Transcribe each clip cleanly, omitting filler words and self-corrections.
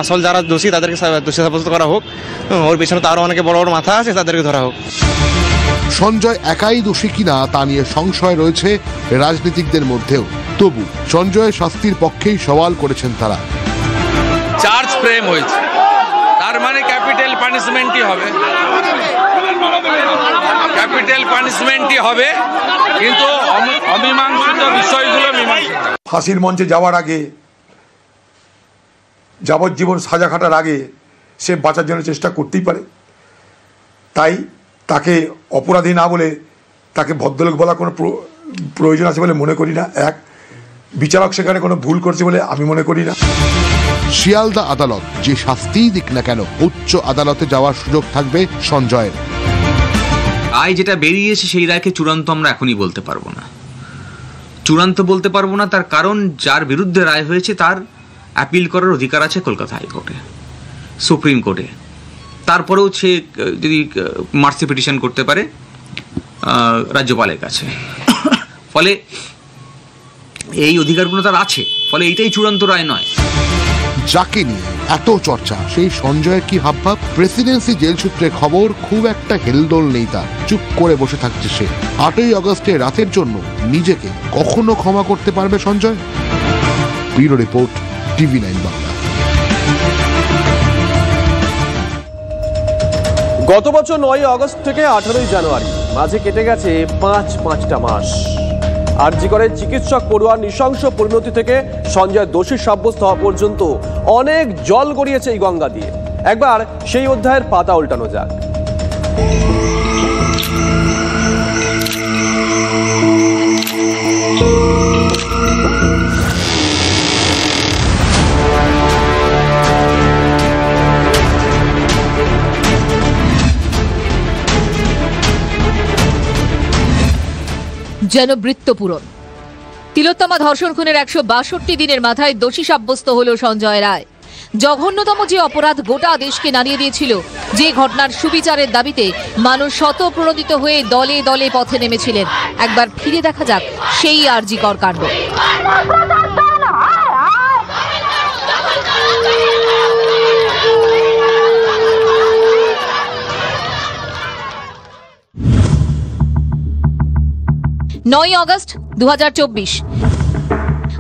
আসল যারা দোষী তাদেরকে দোষী সাব্যস্ত করা হোক, ওর পিছনে তো আরও অনেকে বড় বড় মাথা আছে, তাদেরকে ধরা হোক। সঞ্জয় একাই দোষী কিনা তা নিয়ে সংশয় রয়েছে রাজনীতিকদের মধ্যেও। তবু সঞ্জয়ের শাস্তির পক্ষেই সওয়াল করেছেন তারা। চার্জ ফ্রেম হয়েছে, তার মানে ক্যাপিটাল পানিশমেন্টই হবে, ক্যাপিটাল পানিশমেন্টই হবে, কিন্তু অমীমাংসিত বিষয়গুলো মীমাংসিত। ফাঁসির মঞ্চে যাওয়ার আগে, যাবজ্জীবন সাজা খাটার আগে সে বাঁচার জন্য চেষ্টা করতেই পারে। তাই তাকে অপরাধী না বলে তাকে ভদ্রলোক বলা কোনো প্রয়োজন আছে বলে মনে করি না। এক, বিচারক সেখানে কোনো ভুল করছে বলে আমি মনে করি না। শিয়ালদা আদালত যে শাস্তিই দিক না কেন, উচ্চ আদালতে যাওয়ার সুযোগ থাকবে সঞ্জয়ের। রায় যেটা বেরিয়েছে সেই রায়কে চূড়ান্ত আমরা এখনই বলতে পারবো না, চূড়ান্ত বলতে পারবো না। তার কারণ যার বিরুদ্ধে রায় হয়েছে তার অ্যাপিল করার অধিকার আছে কলকাতা হাইকোর্টে, সুপ্রিম কোর্টে। তারপরেও সে যদি মার্সি পিটিশন করতে পারে রাজ্যপালের কাছে। ফলে এই অধিকারগুলো তার আছে, ফলে এইটাই চূড়ান্ত রায় নয়। যাকে নিয়ে এত চর্চা, সেই সঞ্জয়ের কি হাবভাব? প্রেসিডেন্সি জেল সূত্রে খবর, খুব একটা হেলদোল নেই তার, চুপ করে বসে থাকছে সে। 8ই আগস্টে রাতের জন্য নিজেকে কখনো ক্ষমা করতে পারবে Sanjay? Bureau report, TV9 Bangla. গত বছর 9ই আগস্ট থেকে 18ই জানুয়ারি, মাঝে কেটে গেছে পাঁচটা মাস। আরজি করে চিকিৎসক পড়ুয়ার নৃশংস পরিণতি থেকে সঞ্জয় দোষী সাব্যস্ত হওয়া পর্যন্ত অনেক জল গড়িয়েছে এই গঙ্গা দিয়ে। একবার সেই অধ্যায়ের পাতা উল্টানো যাক। যেন বৃত্তপূরণ। তিলোত্তমা ধর্ষণ খুনের 162 দিনের মাথায় দোষী সাব্যস্ত হল সঞ্জয় রায়। জঘন্যতম যে অপরাধ গোটা দেশকে নাড়িয়ে দিয়েছিল, যে ঘটনার সুবিচারের দাবিতে মানুষ স্বতঃপ্রণোদিত হয়ে দলে দলে পথে নেমেছিলেন। একবার ফিরে দেখা যাক সেই আরজিকর কাণ্ড। 9ই আগস্ট 2024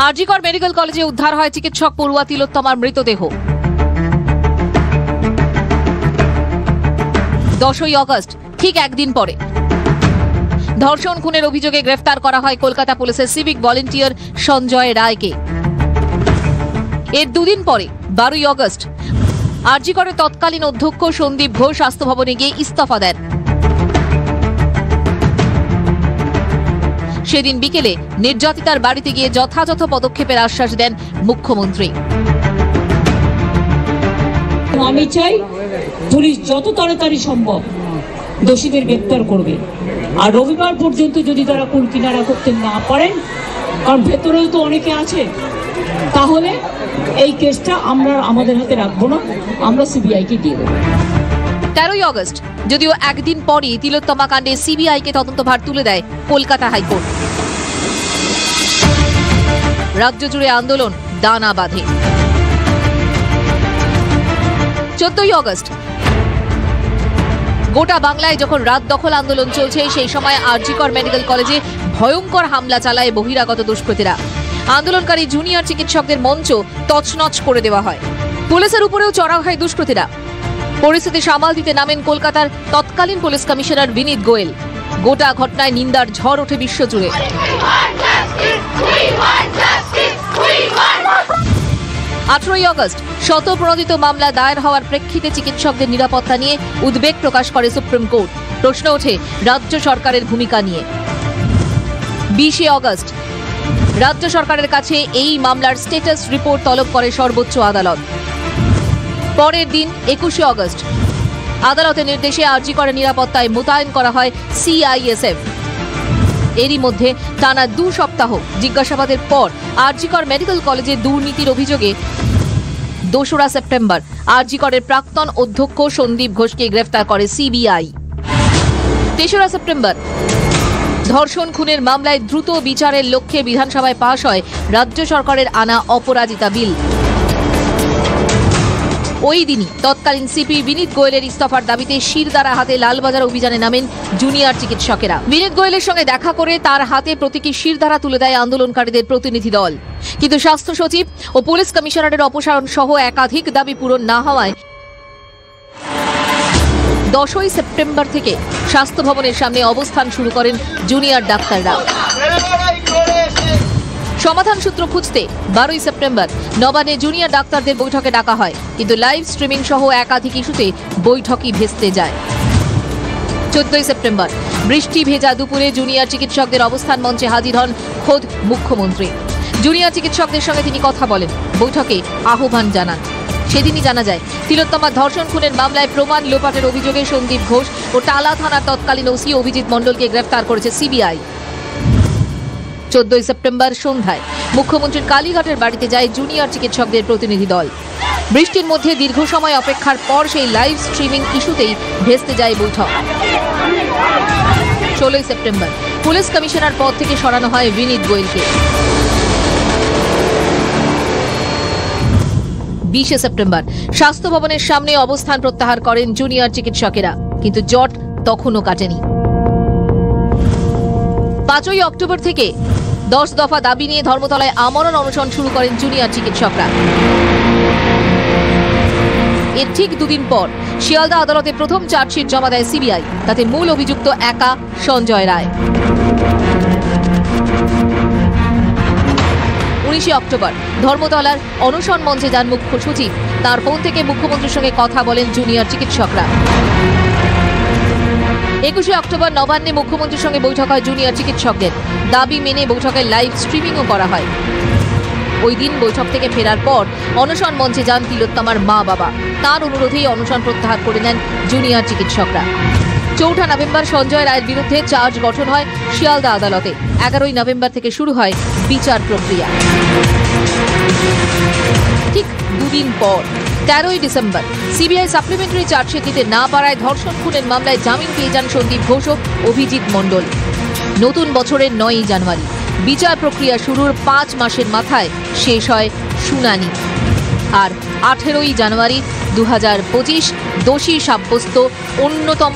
আরজিকর মেডিকেল কলেজে উদ্ধার হয় চিকিৎসক পড়ুয়া তিলোত্তমার মৃতদেহ। 10ই আগস্ট ঠিক একদিন পরে ধর্ষণ খুনের অভিযোগে গ্রেফতার করা হয় কলকাতা পুলিশের সিভিক ভলেন্টিয়ার সঞ্জয় রায়কে। এর দুদিন পরে 12ই আগস্ট আরজিকরের তৎকালীন অধ্যক্ষ সন্দীপ ঘোষ স্বাস্থ্য ভবনে গিয়ে ইস্তফা দেন। সেদিন বিকেলে নির্যাতিতার বাড়িতে গিয়ে যথাযথ পদক্ষেপের আশ্বাস দেন মুখ্যমন্ত্রী। আমি চাই পুলিশ যত তাড়াতাড়ি সম্ভব দোষীদের গ্রেফতার করবে, আর রবিবার পর্যন্ত যদি তারা কুল কিনারা করতে না পারেন, কারণ ভেতরেও তো অনেকে আছে, তাহলে এই কেসটা আমরা আমাদের হাতে রাখবো না, আমরা সিবিআইকে দিয়ে দেবো। 13ই আগস্ট যদিও একদিন পরই তিলোত্তমা কাণ্ডে সিবিআইকে তদন্তভার তুলে দেয় কলকাতা হাইকোর্ট। রাজ্য জুড়ে আন্দোলন দানা বাঁধে। 14ই আগস্ট গোটা বাংলায় যখন রাত দখল আন্দোলন চলছে, সেই সময় আরজিকর মেডিকেল কলেজে ভয়ঙ্কর হামলা চালায় বহিরাগত দুষ্কৃতীরা। আন্দোলনকারী জুনিয়র চিকিৎসকদের মঞ্চ তছনছ করে দেওয়া হয়। পুলিশের উপরেও চড়াও হয় দুষ্কৃতীরা। পরিস্থিতি সামাল দিতে নামেন কলকাতার তৎকালীন পুলিশ কমিশনার বিনীত গোয়েল। গোটা ঘটনায় নিন্দার ঝড় ওঠে বিশ্বজুড়ে। 18ই আগস্ট স্বতঃপ্রণোদিত মামলা দায়ের হওয়ার প্রেক্ষিতে চিকিৎসকদের নিরাপত্তা নিয়ে উদ্বেগ প্রকাশ করে সুপ্রিম কোর্ট। প্রশ্ন ওঠে রাজ্য সরকারের ভূমিকা নিয়ে। 20শে আগস্ট রাজ্য সরকারের কাছে এই মামলার স্ট্যাটাস রিপোর্ট তলব করে সর্বোচ্চ আদালত। পরের দিন 21শে আগস্ট আদালতের নির্দেশে আরজিকরের নিরাপত্তায় মোতায়েন করা হয় সিআইএসএফ। এরই মধ্যে টানা 2 সপ্তাহ জিজ্ঞাসাবাদের পর আরজিকর মেডিকেল কলেজে দুর্নীতির অভিযোগে 2রা সেপ্টেম্বর আরজিকরের প্রাক্তন অধ্যক্ষ সন্দীপ ঘোষকে গ্রেফতার করে সিবিআই। 3রা সেপ্টেম্বর ধর্ষণ খুনের মামলায় দ্রুত বিচারের লক্ষ্যে বিধানসভায় পাশ হয় রাজ্য সরকারের আনা অপরাজিতা বিল। ওই দিনই তৎকালীন সিপি বিনীত গোয়েলের ইস্তফার দাবিতে শিরদাঁড়া হাতে লালবাজার অভিযানে নামেন জুনিয়র চিকিৎসকেরা। বিনীত গোয়েলের সঙ্গে দেখা করে তার হাতে প্রতীকী শিরদাঁড়া তুলে দেয় আন্দোলনকারীদের প্রতিনিধি দল। কিন্তু স্বাস্থ্য সচিব ও পুলিশ কমিশনারের অপসারণ সহ একাধিক দাবি পূরণ না হওয়ায় 10ই সেপ্টেম্বর থেকে স্বাস্থ্য ভবনের সামনে অবস্থান শুরু করেন জুনিয়র ডাক্তাররা। সমাধান সূত্র খুঁজতে 12ই সেপ্টেম্বর নবান্নে জুনিয়র ডাক্তারদের বৈঠকে ডাকা হয়, কিন্তু লাইভ স্ট্রিমিং সহ একাধিক ইস্যুতে বৈঠকই ভেস্তে যায়। 14ই সেপ্টেম্বর বৃষ্টি ভেজা দুপুরে জুনিয়র চিকিৎসকদের অবস্থান মঞ্চে হাজির হন খোদ মুখ্যমন্ত্রী। জুনিয়র চিকিৎসকদের সঙ্গে তিনি কথা বলেন, বৈঠকে আহ্বান জানান। সেদিনই জানা যায় তিলোত্তমার ধর্ষণ খুনের মামলায় প্রমাণ লোপাটের অভিযোগে সন্দীপ ঘোষ ও টালা থানার তৎকালীন ওসি অভিজিৎ মণ্ডলকে গ্রেফতার করেছে সিবিআই। 14ই সেপ্টেম্বর সন্ধ্যায় মুখ্যমন্ত্রীর কালীঘাটের বাড়িতে যায় জুনিয়র চিকিৎসকদের প্রতিনিধি দল। বৃষ্টির মধ্যে দীর্ঘ সময় অপেক্ষার পর সেই লাইভ স্ট্রিমিং ইস্যুতেই ভেস্তে যায় বৈঠক। 16ই সেপ্টেম্বর পুলিশ কমিশনার পদ থেকে সরানো হয় বিনীত গোয়েলকে। 20শে সেপ্টেম্বর স্বাস্থ্য ভবনের সামনে অবস্থান প্রত্যাহার করেন জুনিয়র চিকিৎসকেরা, কিন্তু জট তখনও কাটেনি। 5ই অক্টোবর থেকে 10 দফা দাবি নিয়ে ধর্মতলায় আমরণ অনশন শুরু করেন জুনিয়র চিকিৎসকরা। এর ঠিক দুদিন পর শিয়ালদা আদালতে প্রথম চার্জশিট জমা দেয় সিবিআই। তাতে মূল অভিযুক্ত একা সঞ্জয় রায়। 19শে অক্টোবর ধর্মতলার অনশন মঞ্চে যান মুখ্য সচিব। তার ফোন থেকে মুখ্যমন্ত্রীর সঙ্গে কথা বলেন জুনিয়র চিকিৎসকরা। 21শে অক্টোবর নবান্নে মুখ্যমন্ত্রীর সঙ্গে বৈঠক হয় জুনিয়র চিকিৎসকদের। দাবি মেনে বৈঠকের লাইভ স্ট্রিমিংও করা হয়। ওই দিন বৈঠক থেকে ফেরার পর অনশন মঞ্চে যান তিলোত্তমার মা বাবা। তার অনুরোধেই অনশন প্রত্যাহার করে নেন জুনিয়র চিকিৎসকরা। 4 নভেম্বর সঞ্জয় রায়ের বিরুদ্ধে চার্জ গঠন হয় শিয়ালদা আদালতে। 11ই নভেম্বর থেকে শুরু হয় বিচার প্রক্রিয়া। ঠিক দুদিন পর 13ই ডিসেম্বর সিবিআই সাপ্লিমেন্টারি চার্জশিট দিতে না পারায় ধর্ষণ খুনের মামলায় জামিন পেয়ে যান সন্দীপ ঘোষ ও অভিজিৎ মণ্ডল। নতুন বছরের 9ই জানুয়ারি বিচার প্রক্রিয়া শুরুর 5 মাসের মাথায় শেষ হয় শুনানি। আর 18ই জানুয়ারি 2025 দোষী সাব্যস্ত অন্যতম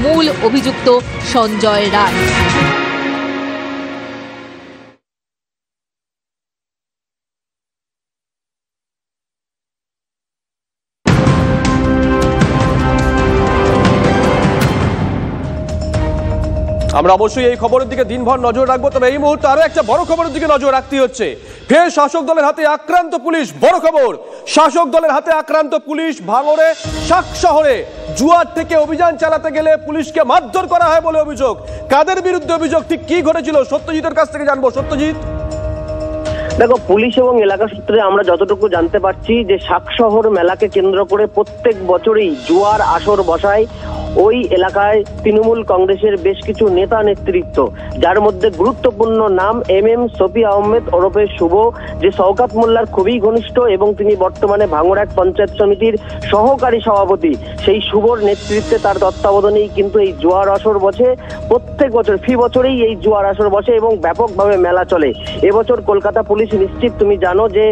মূল অভিযুক্ত সঞ্জয় রায়। আমরা অবশ্যই এই খবরের দিকে দিনভর নজর রাখবো, তবে এই মুহূর্তে আরো একটা বড় খবরের দিকে নজর রাখতে হচ্ছে। ফের শাসক দলের হাতে আক্রান্ত পুলিশ। বড় খবর, শাসক দলের হাতে আক্রান্ত পুলিশ। ভাঙড়ে শাক শহরে জুয়ার থেকে অভিযান চালাতে গেলে পুলিশকে মারধর করা হয় বলে অভিযোগ। কাদের বিরুদ্ধে অভিযোগ, ঠিক কি ঘটেছিল সত্যজিতের কাছ থেকে জানবো। সত্যজিৎ, দেখো, পুলিশ এবং এলাকা সূত্রে আমরা যতটুকু জানতে পারছি যে শাকশহর মেলাকে কেন্দ্র করে প্রত্যেক বছরই জুয়ার আসর বসায় ওই এলাকায় তৃণমূল কংগ্রেসের বেশ কিছু নেতা নেতৃত্ব, যার মধ্যে গুরুত্বপূর্ণ নাম MM শফি আহমেদ ওরফে শুভ, যে শওকত মোল্লার খুবই ঘনিষ্ঠ এবং তিনি বর্তমানে ভাঙড় এক পঞ্চায়েত সমিতির সহকারী সভাপতি। সেই শুভর নেতৃত্বে, তার তত্ত্বাবধানেই কিন্তু এই জুয়ার আসর বসে। প্রত্যেক বছর ফি বছরেই এই জুয়ার আসর বসে এবং ব্যাপকভাবে মেলা চলে। এবছর কলকাতা পুলিশ নিশ্চিত তুমি জানো যে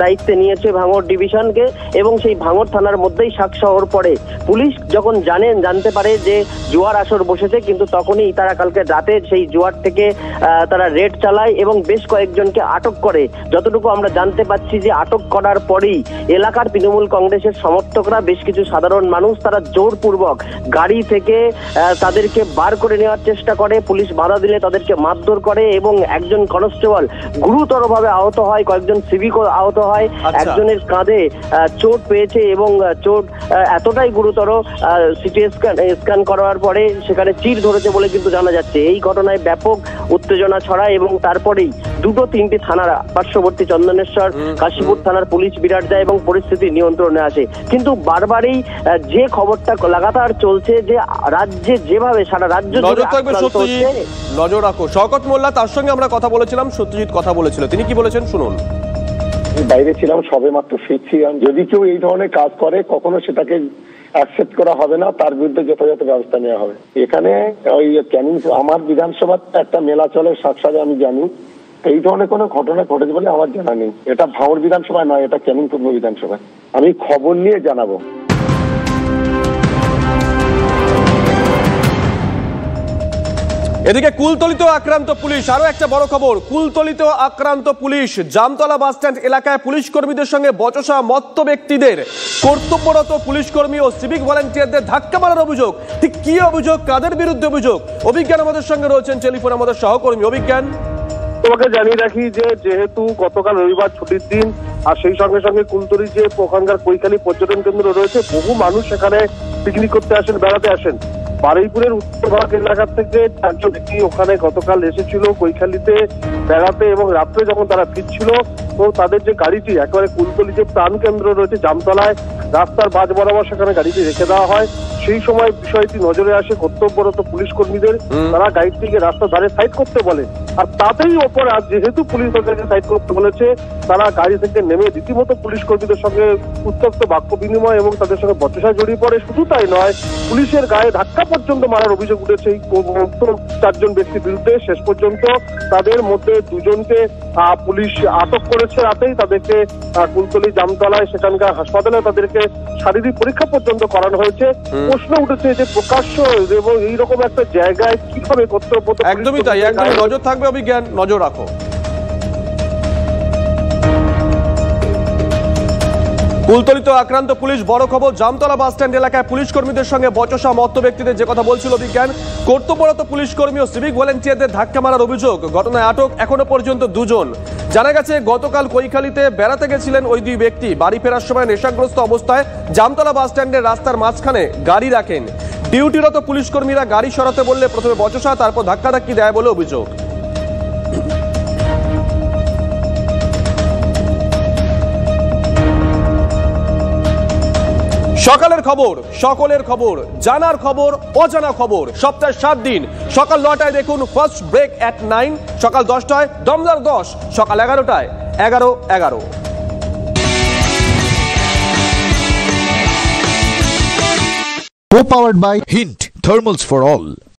দায়িত্বে নিয়েছে ভাঙড় ডিভিশনকে, এবং সেই ভাঙড় থানার মধ্যেই শাকশহর পড়ে। পুলিশ যখন জানতে পারে যে জুয়ার আসর বসেছে, কিন্তু তখনই তারা কালকে রাতে সেই জুয়ার থেকে তারা রেড চালায় এবং বেশ কয়েকজনকে আটক করে। যতটুকু আমরা জানতে পাচ্ছি যে আটক করার পরেই এলাকার তৃণমূল কংগ্রেসের সমর্থকরা, বেশ কিছু সাধারণ মানুষ, তারা জোরপূর্বক গাড়ি থেকে তাদেরকে বার করে নেওয়ার চেষ্টা করে। পুলিশ বাধা দিলে তাদেরকে মারধর করে এবং একজন কনস্টেবল গুরুতরভাবে আহত হয়, কয়েকজন সিভিকও আহত হয়। একজনের কাঁধে চোট পেয়েছে এবং চোট এতটাই গুরুতর, সিটি স্ক্যান করার পরে সেখানে চির ধরেছে বলে কিন্তু জানা যাচ্ছে। এই ঘটনায় ব্যাপক উত্তেজনা ছড়ায় এবং তারপরেই 2-3টি থানার পার্শ্ববর্তী চন্দনেশ্বর, কাশীপুর থানার পুলিশ বিরাট যায় এবং পরিস্থিতি নিয়ন্ত্রণে আসে। কিন্তু বারবারই যে খবরটা লাগাতার চলছে যে রাজ্যে যেভাবে সারা রাজ্য নজর রাখো। শওকত মোল্লা, তার সঙ্গে আমরা কথা বলেছিলাম, সত্যজিৎ কথা বলেছিল, তিনি কি বলেছেন শুনুন। বাইরে ছিলাম, সবে মাত্র ফিরছি। যদি কেউ এই ধরনের কাজ করে কখনো সেটাকে অ্যাকসেপ্ট করা হবে না, তার বিরুদ্ধে যথাযথ ব্যবস্থা নেওয়া হবে। এখানে ওই ক্যানিং আমার বিধানসভার একটা মেলা চলে শাকসাজা, আমি জানি। এই ধরনের কোনো ঘটনা ঘটেছে বলে আমার জানা নেই। এটা ভাঙড় বিধানসভায় নয়, এটা ক্যানিং পূর্ব বিধানসভায়। আমি খবর নিয়ে জানাবো। এদিকে কুলতলিতে আক্রান্ত পুলিশ, আরো একটা বড় খবর। কুলতলিতে আক্রান্ত পুলিশ, জামতলা বাস স্ট্যান্ড এলাকায় পুলিশ কর্মীদের সঙ্গে বচসা মত্ত ব্যক্তিদের, কর্তব্যরত পুলিশ কর্মী ও সিভিক ভলান্টিয়ারদের ধাক্কা মারার অভিযোগ। ঠিক কি অভিযোগ, কাদের বিরুদ্ধে অভিযোগ? অভিজ্ঞান আমাদের সঙ্গে রয়েছেন টেলিফোন আমাদের সহকর্মী। অভিজ্ঞান, তোমাকে জানিয়ে রাখি যে যেহেতু গতকাল রবিবার ছুটির দিন, আর সেই সঙ্গে সঙ্গে কুলতলি যে ওখানকার কৈখালী পর্যটন কেন্দ্র রয়েছে, বহু মানুষ সেখানে পিকনিক করতে আসেন, বেড়াতে আসেন। বারুইপুরের উত্তরভাগ এলাকা থেকে 4 জন ব্যক্তি ওখানে গতকাল এসেছিল কৈখালীতে বেড়াতে, এবং রাত্রে যখন তারা ফিরছিল তো তাদের যে গাড়িটি একেবারে কুলতলি যে প্রাণ কেন্দ্র রয়েছে জামতলায়, রাস্তার বাজ বরাবর সেখানে গাড়িটি রেখে দেওয়া হয়। সেই সময় বিষয়টি নজরে আসে কর্তব্যরত পুলিশ কর্মীদের। তারা গাড়িটিকে রাস্তার ধারে সাইড করতে বলে, আর তাতেই অপরাধ। যেহেতু পুলিশ তাদেরকে সাইড করতে বলেছে, তারা গাড়ি থেকে নেমে রীতিমতো পুলিশ কর্মীদের সঙ্গে উত্তপ্ত বাক্য বিনিময় এবং তাদের সঙ্গে বচসায় জড়িয়ে পড়ে। শুধু তাই নয়, পুলিশের গায়ে ধাক্কা পর্যন্ত মারার অভিযোগ উঠেছে এই 4 জন ব্যক্তির বিরুদ্ধে। শেষ পর্যন্ত তাদের মধ্যে 2 জনকে পুলিশ আটক করেছে রাতেই। তাদেরকে কুলতলি জামতলায় সেখানকার হাসপাতালে তাদেরকে শারীরিক পরীক্ষা পর্যন্ত করানো হয়েছে। প্রশ্ন উঠেছে যে প্রকাশ্য এবং এইরকম একটা জায়গায় কিভাবে কর্তব্য। একদমই তাই, একদমই নজর থাকবে অভিজ্ঞান, নজর রাখো। কুলতলিতে আক্রান্ত পুলিশ, বড় খবর। জামতলা বাস স্ট্যান্ড এলাকায় পুলিশ কর্মীদের সঙ্গে বচসা মত্ত ব্যক্তিদের, যে কথা বলছিল বিজ্ঞান, কর্তব্যরত পুলিশ কর্মী ও সিভিক ভলান্টিয়ারদের ধাক্কা মারার অভিযোগ। ঘটনায় আটক এখনো পর্যন্ত 2 জন। জানা গেছে গতকাল কৈখালীতে বেড়াতে গেছিলেন ওই 2 ব্যক্তি। বাড়ি ফেরার সময় নেশাগ্রস্ত অবস্থায় জামতলা বাস স্ট্যান্ডের রাস্তার মাঝখানে গাড়ি রাখেন। ডিউটিরত পুলিশ কর্মীরা গাড়ি সরাতে বললে প্রথমে বচসা, তারপর ধাক্কাধাক্কি দেয় বলে অভিযোগ। সকালের খবর, সকলের খবর, জানার খবর, অজানা খবর, সপ্তাহে 7 দিন। সকাল 9টায় দেখুন ফার্স্ট ব্রেক এট 9, সকাল 10টায় দমদার 10, সকাল 11টায় 11:11। Co-powered by Hint, thermals for all.